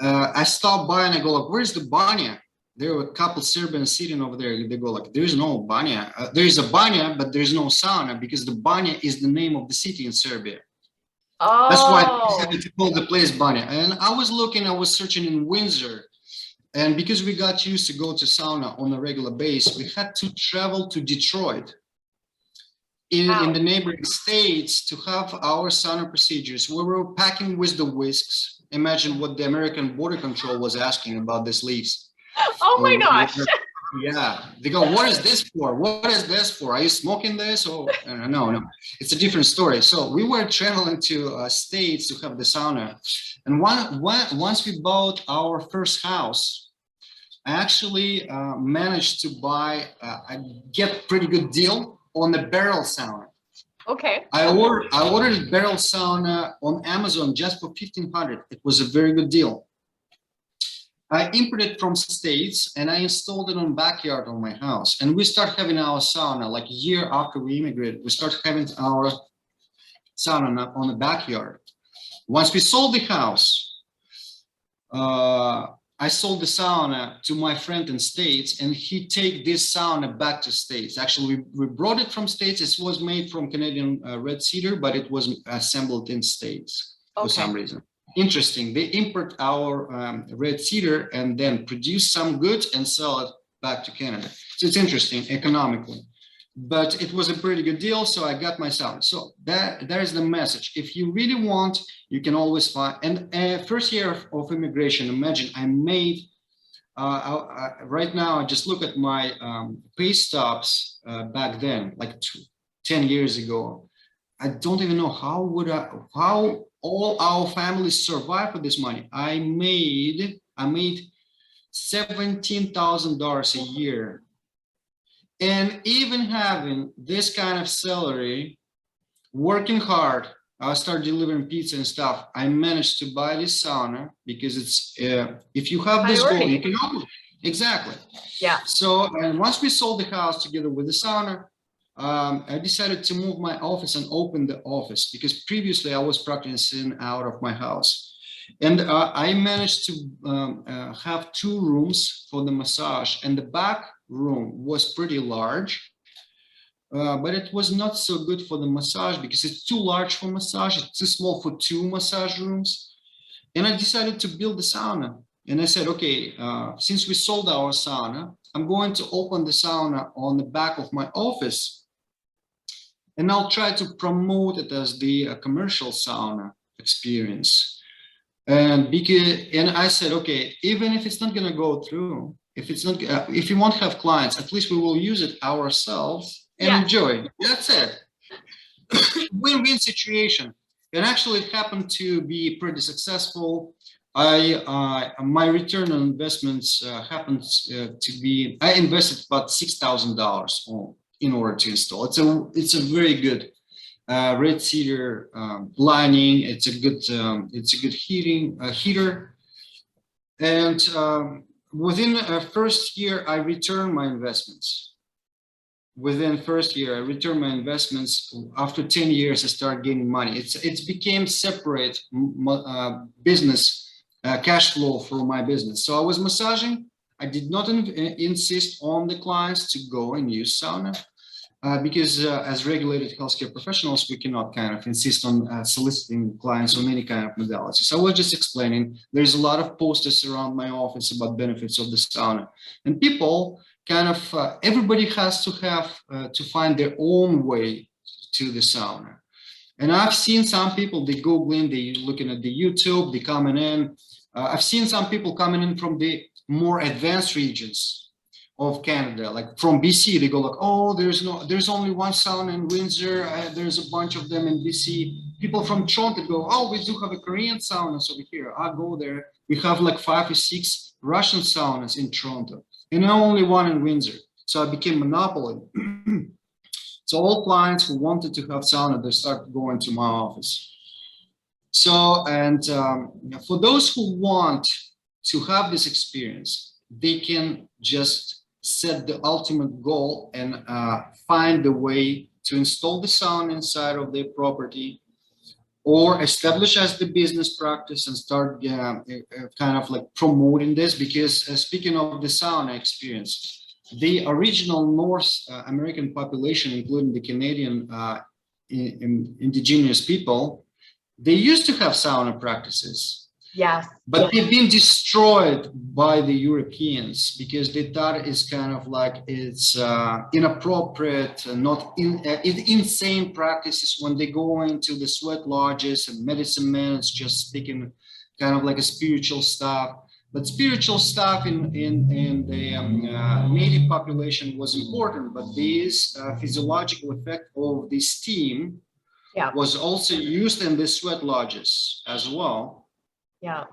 I stopped by and I go, like, where's the Banya? there were a couple Serbians sitting over there. They go like, "There's no Banya. There is a Banya, but there's no sauna because the Banya is the name of the city in Serbia. That's why they decided to call the place Banya." And I was searching in Windsor, and because we got used to go to sauna on a regular basis, we had to travel to Detroit in the neighboring states to have our sauna procedures. We were packing with the whisks. Imagine what the American Border Control was asking about these leaves. Oh my gosh. Yeah, they go, "What is this for? What is this for? Are you smoking this?" Or no, it's a different story. So we were traveling to states to have the sauna, and once we bought our first house, I actually managed to get pretty good deal on the barrel sauna. Okay. I ordered barrel sauna on Amazon just for $1,500. It was a very good deal. I imported from States and I installed it on backyard of my house. And we start having our sauna like a year after we immigrated. We start having our sauna on the backyard. Once we sold the house, I sold the sauna to my friend in States, and he take this sauna back to States. Actually, we brought it from States. It was made from Canadian red cedar, but it was assembled in States for some reason. Interesting. They import our red cedar and then produce some goods and sell it back to Canada. So it's interesting economically, but it was a pretty good deal. So I got my sauna. So that is the message. If you really want, you can always find. And first year of immigration, imagine I made, right now, I just look at my pay stubs back then, like 10 years ago. I don't even know how all our families survive for this money. I made $17,000 a year. And even having this kind of salary, working hard, I started delivering pizza and stuff. I managed to buy this sauna because it's, if you have this goal, you can open it. Exactly. Yeah. So, and once we sold the house together with the sauna, I decided to move my office and open the office because previously I was practicing out of my house. And I managed to have 2 rooms for the massage, and the back room was pretty large, but it was not so good for the massage because it's too large for massage. It's too small for 2 massage rooms. And I decided to build the sauna. And I said, okay, since we sold our sauna, I'm going to open the sauna on the back of my office. And I'll try to promote it as the commercial sauna experience. And I said, okay, even if it's not going to go through, if you won't have clients, at least we will use it ourselves and enjoy. That's it. Win-win situation. And actually, it happened to be pretty successful. My return on investments happens to be, I invested about $6,000 in order to install. It's a very good red cedar lining. It's a good heater. And within the first year, I returned my investments. Within first year, I returned my investments. After 10 years, I started gaining money. It's became separate business cash flow for my business. So I was massaging. I did not insist on the clients to go and use sauna because as regulated healthcare professionals, we cannot kind of insist on soliciting clients on any kind of modality. So I was just explaining, there's a lot of posters around my office about benefits of the sauna, and people kind of, everybody has to have to find their own way to the sauna. And I've seen some people, they Googling, they looking at the YouTube, they coming in. I've seen some people coming in from the more advanced regions of Canada, like from BC. They go like, oh, there's only one sauna in Windsor. There's a bunch of them in BC. People from Toronto go, oh, we do have a Korean saunas over here. I go there. We have like 5 or 6 Russian saunas in Toronto, and only one in Windsor. So I became monopoly. So all clients who wanted to have sauna, they start going to my office. So, and for those who want to have this experience, they can just set the ultimate goal and find the way to install the sauna inside of their property, or establish as the business practice and start kind of like promoting this. Because speaking of the sauna experience, the original North American population, including the Canadian indigenous people, they used to have sauna practices. Yes. But they've been destroyed by the Europeans because they thought it's kind of like it's inappropriate, insane practices when they go into the sweat lodges and medicine men. It's just speaking kind of like a spiritual stuff. But spiritual stuff in the native population was important. But this physiological effect of the steam was also used in the sweat lodges as well. Yeah,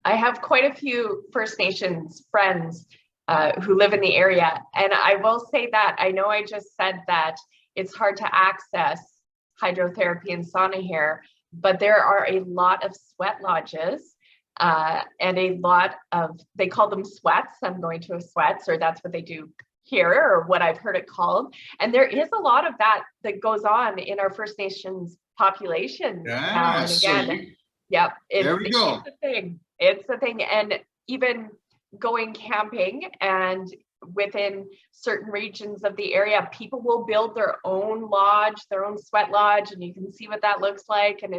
I have quite a few First Nations friends who live in the area. And I will say that I know I just said that it's hard to access hydrotherapy and sauna here, but there are a lot of sweat lodges and a lot of, they call them sweats. I'm going to a sweats, or that's what they do here, or what I've heard it called. And there is a lot of that goes on in our First Nations population now and again. Yep, it's a thing. It's a thing. And even going camping, and within certain regions of the area, people will build their own lodge, their own sweat lodge, and you can see what that looks like. And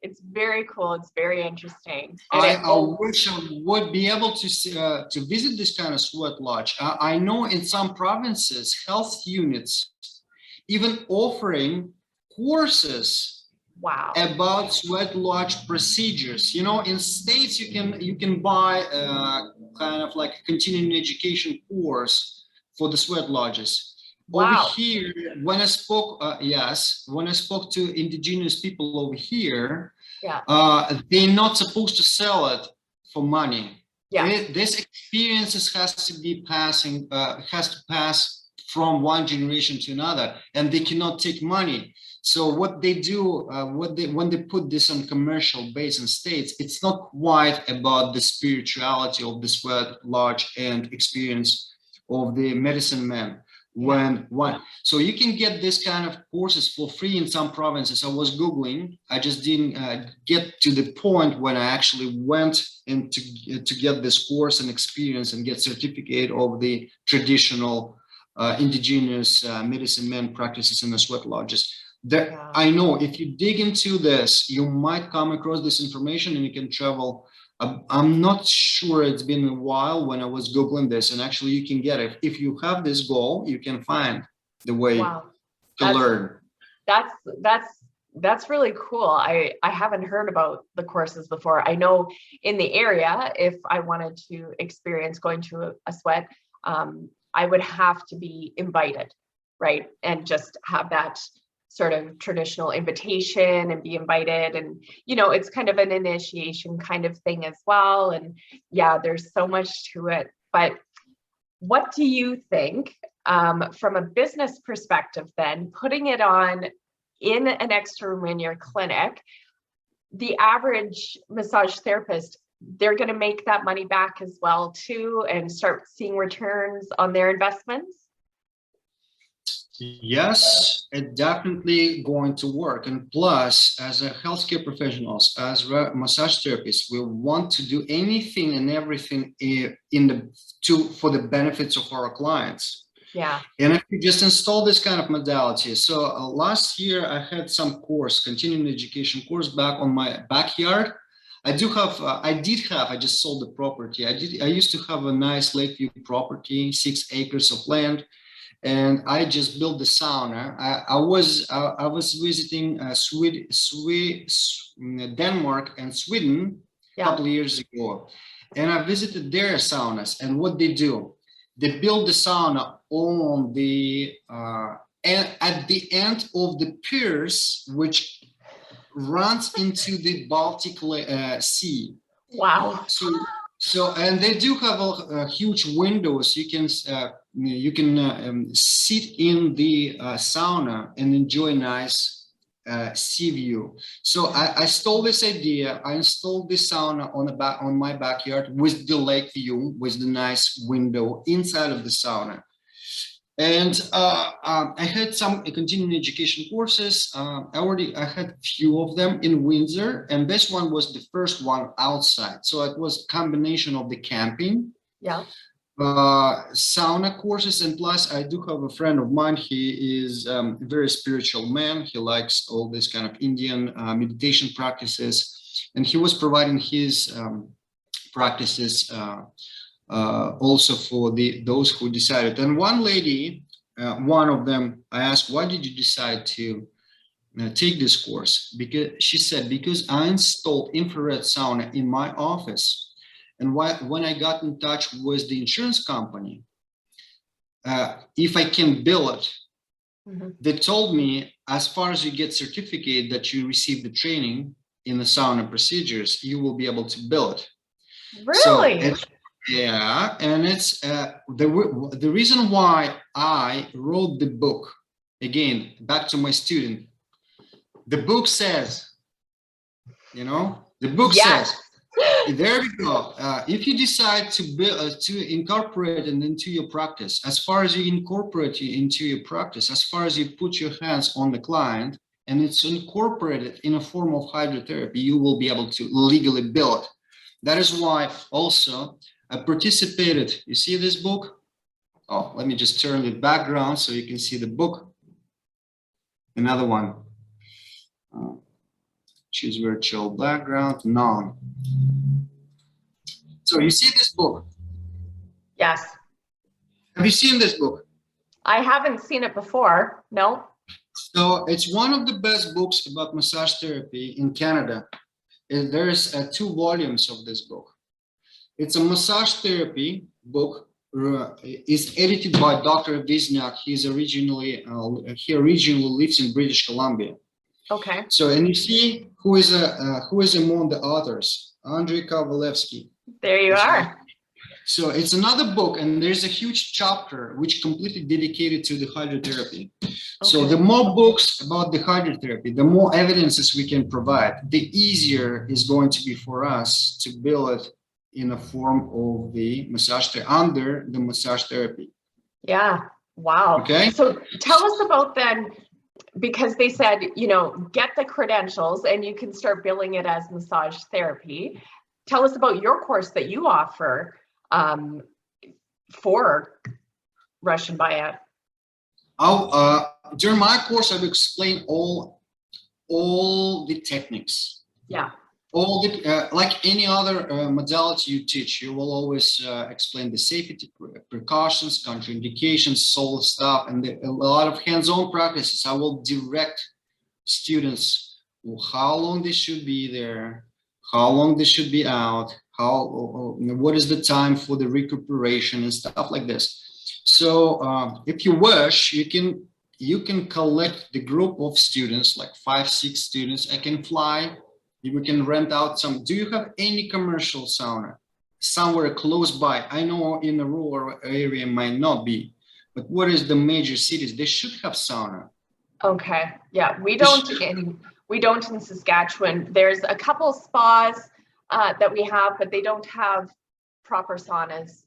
it's very cool. It's very interesting. And I wish I would be able to visit this kind of sweat lodge. I know in some provinces, health units even offering courses about sweat lodge procedures. You know, in States you can buy kind of like a continuing education course for the sweat lodges. Over here, when I spoke, when I spoke to indigenous people over here, they're not supposed to sell it for money. This experiences has to pass from one generation to another, and they cannot take money. So what they do, when they put this on commercial base in States, it's not quite about the spirituality of the sweat lodge and experience of the medicine man. So you can get this kind of courses for free in some provinces. I was Googling, I just didn't get to the point when I actually went in to get this course and experience and get certificate of the traditional indigenous medicine men practices in the sweat lodges. I know if you dig into this, you might come across this information and you can travel. I'm not sure, it's been a while when I was Googling this, and actually you can get it. If you have this goal, you can find the way to learn. That's really cool. I haven't heard about the courses before. I know in the area, if I wanted to experience going to a sweat, I would have to be invited, right? And just have that sort of traditional invitation and be invited. And, you know, it's kind of an initiation kind of thing as well. And yeah, there's so much to it. But what do you think from a business perspective then, putting it on in an extra room in your clinic, the average massage therapist, they're going to make that money back as well too and start seeing returns on their investments? Yes, it's definitely going to work. And plus, as a healthcare professionals, as massage therapists, we want to do anything and everything for the benefits of our clients. Yeah. And if you just install this kind of modality. So last year I had some continuing education course back on my backyard. I just sold the property. I used to have a nice Lakeview property, 6 acres of land. And I just built the sauna. I was visiting Denmark and Sweden a couple of years ago, and I visited their saunas. And what they do, they build the sauna on the at the end of the piers, which runs into the Baltic Sea. Wow. So and they do have huge windows. You can sit in the sauna and enjoy nice sea view. So I stole this idea. I installed this sauna on my backyard with the lake view, with the nice window inside of the sauna. And I had some continuing education courses. I had few of them in Windsor, and this one was the first one outside. So it was a combination of the camping, Yeah. sauna courses, and plus I do have a friend of mine. He is a very spiritual man. He likes all this kind of Indian meditation practices, and he was providing his practices also for those who decided. And one lady, one of them, I asked, why did you decide to take this course? Because she said, because I installed infrared sauna in my office. And when I got in touch with the insurance company, if I can bill it, they told me, as far as you get certificate that you receive the training in the sauna procedures, you will be able to bill it. Really? So yeah, and it's the reason why I wrote the book, again, back to my student, the book says, the book says, there we go. If you decide to incorporate it into your practice, as far as you incorporate it into your practice, as far as you put your hands on the client and it's incorporated in a form of hydrotherapy, you will be able to legally bill it. That is why also I participated. You see this book? Oh, let me just turn the background so you can see the book. Another one. Choose virtual background, none. So you see this book? Yes. Have you seen this book? I haven't seen it before. No. So it's one of the best books about massage therapy in Canada. There's 2 volumes of this book. It's a massage therapy book. Is edited by Dr. Wisniak. He originally lives in British Columbia. Okay. So, and you see who is among the authors? Andrei Kovalevskii. There you are. So it's another book, and there's a huge chapter which completely dedicated to the hydrotherapy. Okay. So the more books about the hydrotherapy, the more evidences we can provide, the easier is going to be for us to bill it in a form of the massage under the massage therapy. Yeah. Wow. Okay. So tell us about then, because they said, get the credentials and you can start billing it as massage therapy. Tell us about your course that you offer for Russian Banya. During my course, I've explained all the techniques. Yeah. All the like any other modality you teach, you will always explain the safety precautions, contraindications, solo stuff, and a lot of hands-on practices. I will direct students how long they should be there, how long they should be out, what is the time for the recuperation and stuff like this. So if you wish, you can collect the group of students, like 5-6 students. I can fly. We can rent out some. Do you have any commercial sauna somewhere close by? I know in a rural area might not be, but what is the major cities? They should have sauna. Okay. Yeah, we don't in Saskatchewan. There's a couple spas that we have, but they don't have proper saunas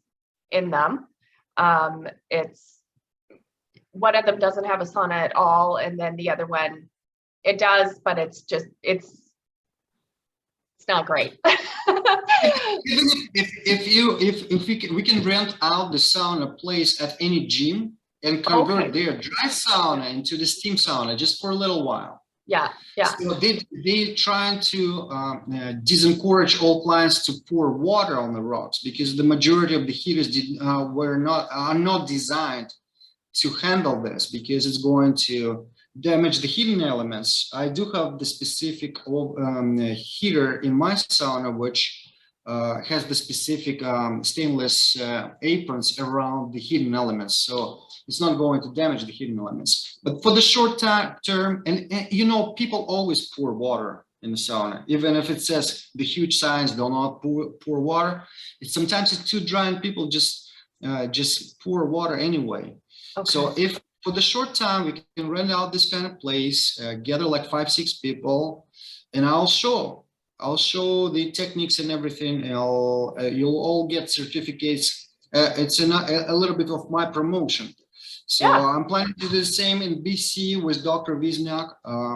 in them. It's one of them doesn't have a sauna at all, and then the other one it does, but it's not great. Even if we can rent out the sauna place at any gym and convert their dry sauna into the steam sauna just for a little while. Yeah. So they trying to disencourage all clients to pour water on the rocks, because the majority of the heaters are not designed to handle this, because it's going to damage the heating elements. I do have the specific heater in my sauna, which has the specific stainless aprons around the heating elements. So it's not going to damage the heating elements. But for the short term, and people always pour water in the sauna, even if it says the huge signs, do not pour water. Sometimes it's too dry and people just pour water anyway. Okay. So if for the short time we can rent out this kind of place, gather like 5-6 people, and I'll show the techniques and everything. You'll all get certificates. It's a little bit of my promotion. So I'm planning to do the same in BC with Dr. Wisniak,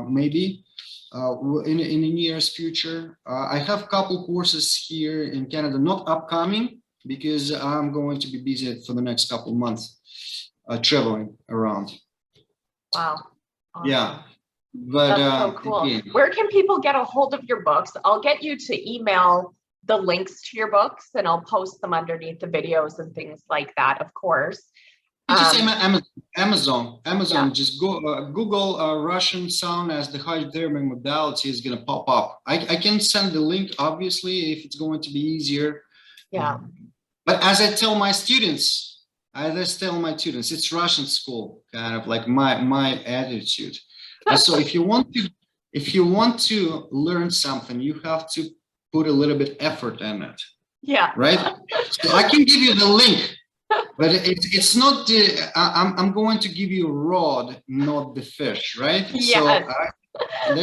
maybe in the nearest future. I have a couple courses here in Canada, not upcoming, because I'm going to be busy for the next couple of months traveling around. Wow. Awesome. Yeah. But that's so cool. again, where can people get a hold of your books? I'll get you to email the links to your books, and I'll post them underneath the videos and things like that, of course. just Amazon. Yeah. Just go Google Russian sauna as the hydrotherapy modality is going to pop up. I can send the link, obviously, if it's going to be easier. Yeah. But as I tell my students, it's Russian school, kind of like my attitude. And so if you want to learn something, you have to put a little bit effort in it. Yeah. Right. So I can give you the link, but it's not the. I'm going to give you a rod, not the fish. Right. Yes. So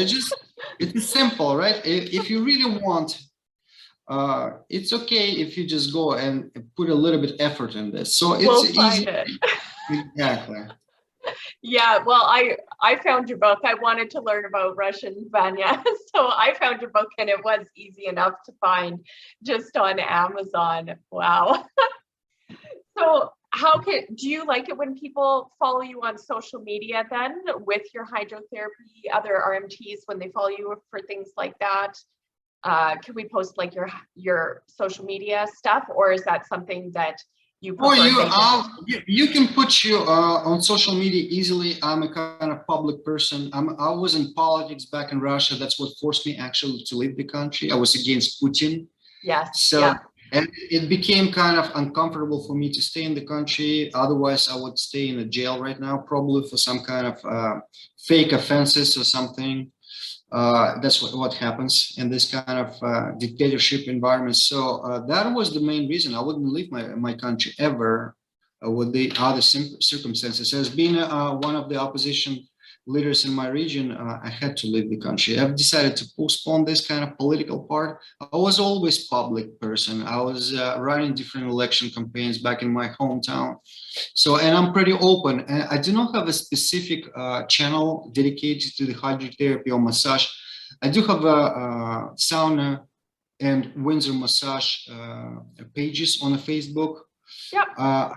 it's simple, right? If you really want, it's okay if you just go and put a little bit effort in this. So it's easy. Exactly. Yeah, well, I found your book. I wanted to learn about Russian Banya, so I found your book, and it was easy enough to find just on Amazon. Wow. So do you like it when people follow you on social media then with your hydrotherapy, other RMTs, when they follow you for things like that? Can we post like your social media stuff, or is that something that you can put you on social media easily? I'm a kind of public person. I was in politics back in Russia. That's what forced me actually to leave the country. I was against Putin. Yes. So and it became kind of uncomfortable for me to stay in the country. Otherwise, I would stay in a jail right now, probably for some kind of fake offenses or something. That's what happens in this kind of dictatorship environment. So that was the main reason I wouldn't leave my country ever with the other circumstances. As being one of the opposition leaders in my region, I had to leave the country. I've decided to postpone this kind of political part. I was always public person. I was running different election campaigns back in my hometown. So, and I'm pretty open. And I do not have a specific channel dedicated to the hydrotherapy or massage. I do have a sauna and Windsor massage pages on the Facebook. Yeah.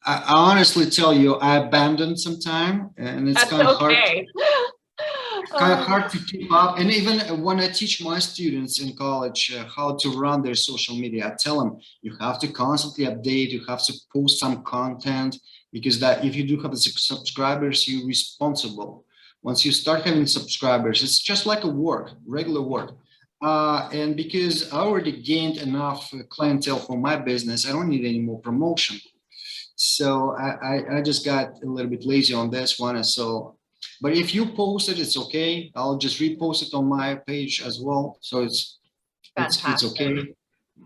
I honestly tell you, I abandoned some time, and it's kind of hard. It's kind of hard to keep up. And even when I teach my students in college how to run their social media, I tell them you have to constantly update. You have to post some content, because that if you do have subscribers, you're responsible. Once you start having subscribers, it's just like regular work. And because I already gained enough clientele for my business, I don't need any more promotion. So I just got a little bit lazy on this one. And so, but if you post it, it's okay. I'll just repost it on my page as well. So it's okay.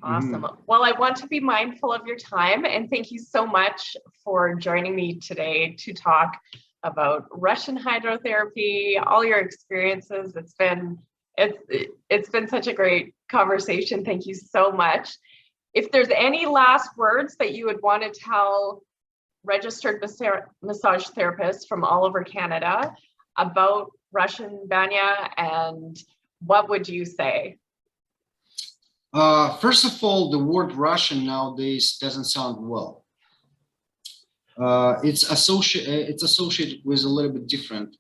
Awesome. Well, I want to be mindful of your time, and thank you so much for joining me today to talk about Russian hydrotherapy, all your experiences. It's been such a great conversation. Thank you so much. If there's any last words that you would want to tell registered massage therapists from all over Canada about Russian Banya, and what would you say? First of all, the word Russian nowadays doesn't sound well. It's associated with a little bit different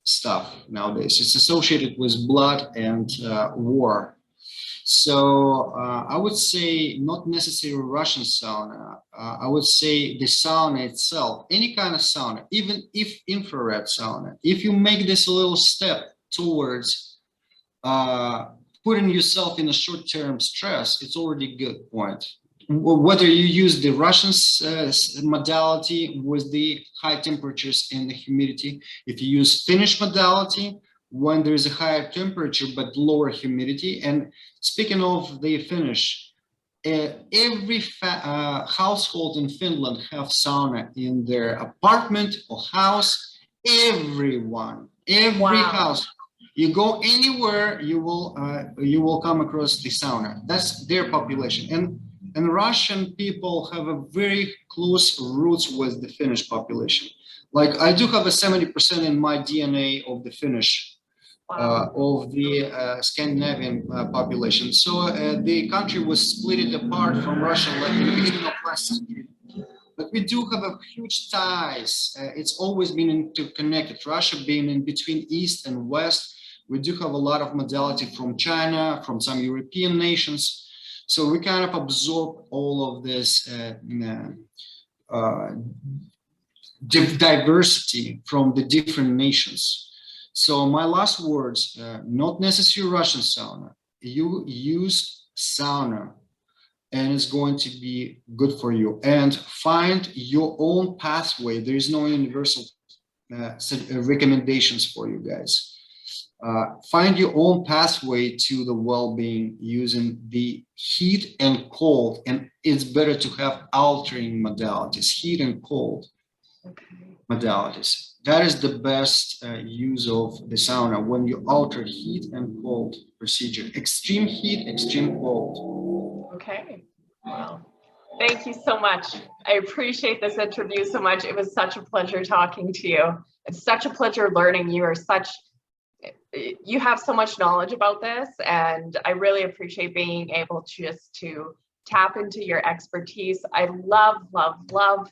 stuff nowadays. It's associated with blood and war. So I would say not necessarily Russian sauna. I would say the sauna itself, any kind of sauna, even if infrared sauna, if you make this a little step towards putting yourself in a short-term stress, it's already a good point. Whether you use the Russian modality with the high temperatures and the humidity, if you use Finnish modality, when there is a higher temperature but lower humidity. And speaking of the Finnish, every household in Finland have sauna in their apartment or house. Every house. You go anywhere, you will come across the sauna. That's their population. And And Russian people have a very close roots with the Finnish population. Like I do have a 70% in my DNA of the Finnish, of the Scandinavian population. So the country was split apart from Russia like in the beginning of last century. But we do have a huge ties. It's always been interconnected. Russia being in between East and West. We do have a lot of modality from China, from some European nations. So we kind of absorb all of this diversity from the different nations. So my last words, not necessarily Russian sauna. You use sauna and it's going to be good for you. And find your own pathway. There is no universal recommendations for you guys. Find your own pathway to the well-being using the heat and cold. And it's better to have altering modalities, heat and cold modalities. That is the best use of the sauna when you alter heat and cold procedure. Extreme heat, extreme cold. Okay. Well, thank you so much. I appreciate this interview so much. It was such a pleasure talking to you. It's such a pleasure learning. You have so much knowledge about this, and I really appreciate being able just to tap into your expertise. I love, love, love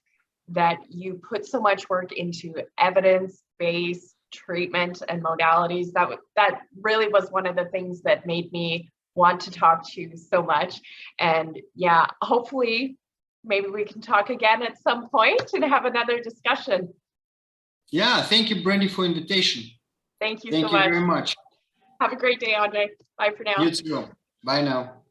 that you put so much work into evidence-based treatment and modalities. That really was one of the things that made me want to talk to you so much. And yeah, hopefully maybe we can talk again at some point and have another discussion. Yeah, thank you, Brandy, for invitation. Thank you so much. Thank you very much. Have a great day, Andrei. Bye for now. You too. Bye now.